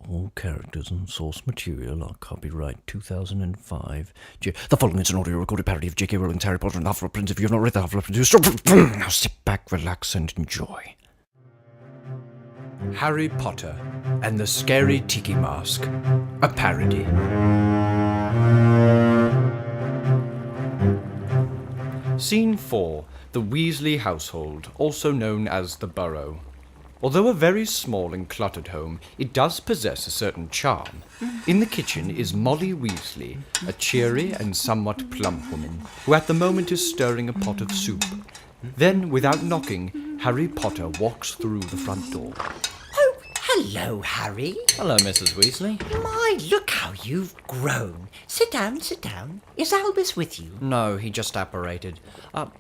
All characters and source material are copyright 2005. The following is an audio recorded parody of J.K. Rowling's Harry Potter and Hufflepuff Prince. If you have not read the Hufflepuff Prince, now sit back, relax, and enjoy. Harry Potter and the Scary Tiki Mask, a parody. Scene 4. The Weasley household, also known as the Burrow. Although a very small and cluttered home, it does possess a certain charm. In the kitchen is Molly Weasley, a cheery and somewhat plump woman, who at the moment is stirring a pot of soup. Then, without knocking, Harry Potter walks through the front door. Oh, hello, Harry. Hello, Mrs. Weasley. My, look how you've grown. Sit down, sit down. Is Albus with you? No, he just apparated.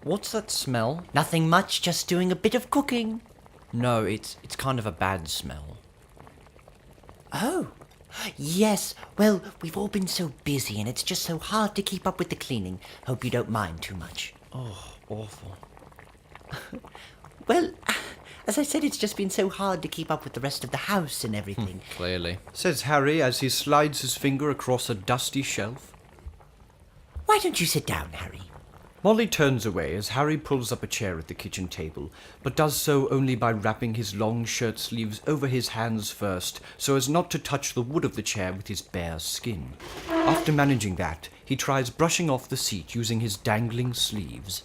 What's that smell? Nothing much, just doing a bit of cooking. No, it's kind of a bad smell. Oh, yes. Well, we've all been so busy and it's just so hard to keep up with the cleaning. Hope you don't mind too much. Oh, awful. Well, as I said, it's just been so hard to keep up with the rest of the house and everything. Clearly. Says Harry as he slides his finger across a dusty shelf. Why don't you sit down, Harry? Molly turns away as Harry pulls up a chair at the kitchen table, but does so only by wrapping his long shirt sleeves over his hands first, so as not to touch the wood of the chair with his bare skin. After managing that, he tries brushing off the seat using his dangling sleeves.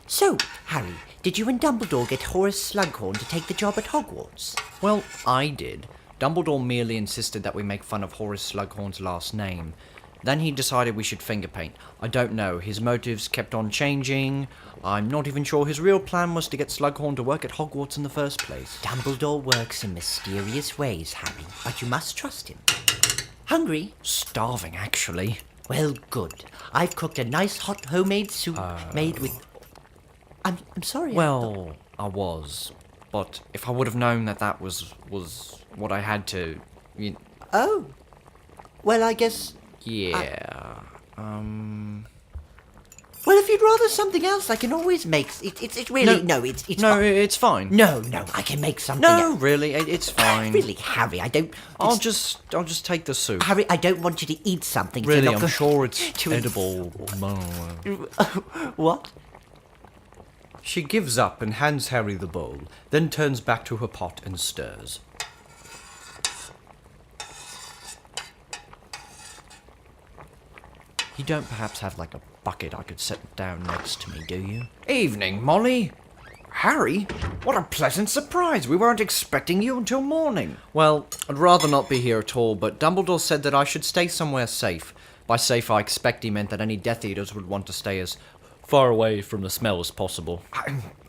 So, Harry, did you and Dumbledore get Horace Slughorn to take the job at Hogwarts? Well, I did. Dumbledore merely insisted that we make fun of Horace Slughorn's last name. Then he decided we should finger paint. I don't know, his motives kept on changing. I'm not even sure his real plan was to get Slughorn to work at Hogwarts in the first place. Dumbledore works in mysterious ways, Harry, but you must trust him. Hungry? Starving, actually. Well, good. I've cooked a nice hot homemade soup made with... I'm sorry. Well, I was. But if I would have known that was what I had to... Oh. Well, I guess... Yeah. Well, if you'd rather something else, I can always make... It's really... No, it's No, fine. it's fine. No, I can make something No, else. really, it's fine. Really, Harry, I don't... I'll just take the soup. Harry, I don't want you to eat something. if Really, you're not I'm go- sure it's to eat- edible. What? She gives up and hands Harry the bowl, then turns back to her pot and stirs. You don't perhaps have like a bucket I could set down next to me, do you? Evening, Molly. Harry, what a pleasant surprise. We weren't expecting you until morning. Well, I'd rather not be here at all, but Dumbledore said that I should stay somewhere safe. By safe, I expect he meant that any Death Eaters would want to stay as far away from the smell as possible.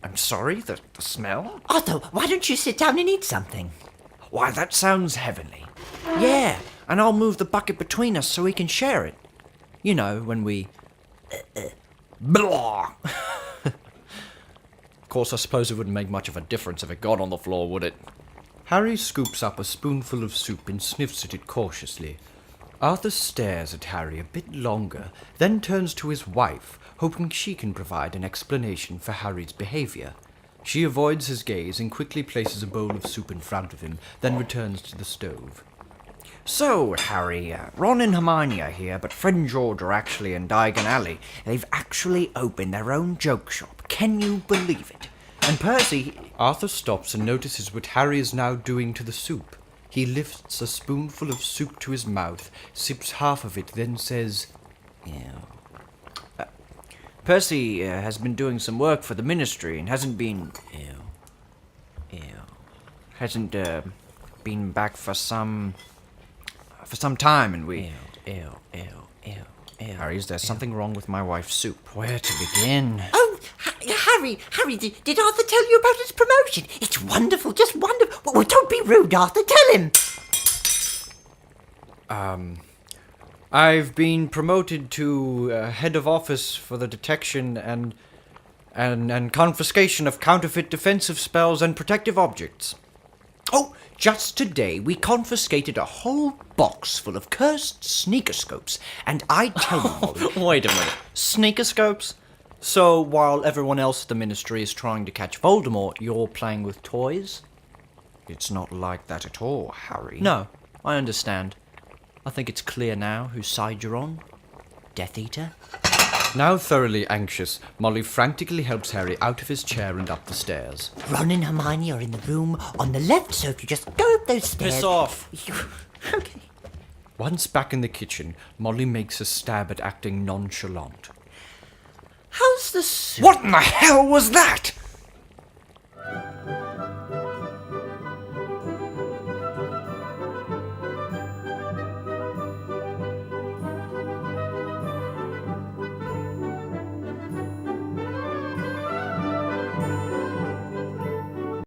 I'm sorry, the smell? Otto, why don't you sit down and eat something? Why, that sounds heavenly. Yeah, and I'll move the bucket between us so we can share it. You know, when we... Blah! Of course, I suppose it wouldn't make much of a difference if it got on the floor, would it? Harry scoops up a spoonful of soup and sniffs at it cautiously. Arthur stares at Harry a bit longer, then turns to his wife, hoping she can provide an explanation for Harry's behavior. She avoids his gaze and quickly places a bowl of soup in front of him, then returns to the stove. So, Harry, Ron and Hermione are here, but Fred and George are actually in Diagon Alley. They've actually opened their own joke shop. Can you believe it? And Percy... Arthur stops and notices what Harry is now doing to the soup. He lifts a spoonful of soup to his mouth, sips half of it, then says, Ew. Percy has been doing some work for the ministry and hasn't been... Hasn't been back for some time, and we... Harry, is there something wrong with my wife's soup? Where to begin? Oh, Harry, did Arthur tell you about his promotion? It's wonderful, just wonderful. Well, don't be rude, Arthur, tell him. I've been promoted to head of office for the detection and confiscation of counterfeit defensive spells and protective objects. Oh, just today we confiscated a whole box full of cursed sneakerscopes, and I tell you, Molly... Wait a minute. Sneakerscopes? So, while everyone else at the Ministry is trying to catch Voldemort, you're playing with toys? It's not like that at all, Harry. No. I understand. I think it's clear now whose side you're on. Death Eater? Now thoroughly anxious, Molly frantically helps Harry out of his chair and up the stairs. Ron and Hermione are in the room on the left, so if you just go up those stairs... Piss off! Okay. Once back in the kitchen, Molly makes a stab at acting nonchalant. How's the soup? What in the hell was that?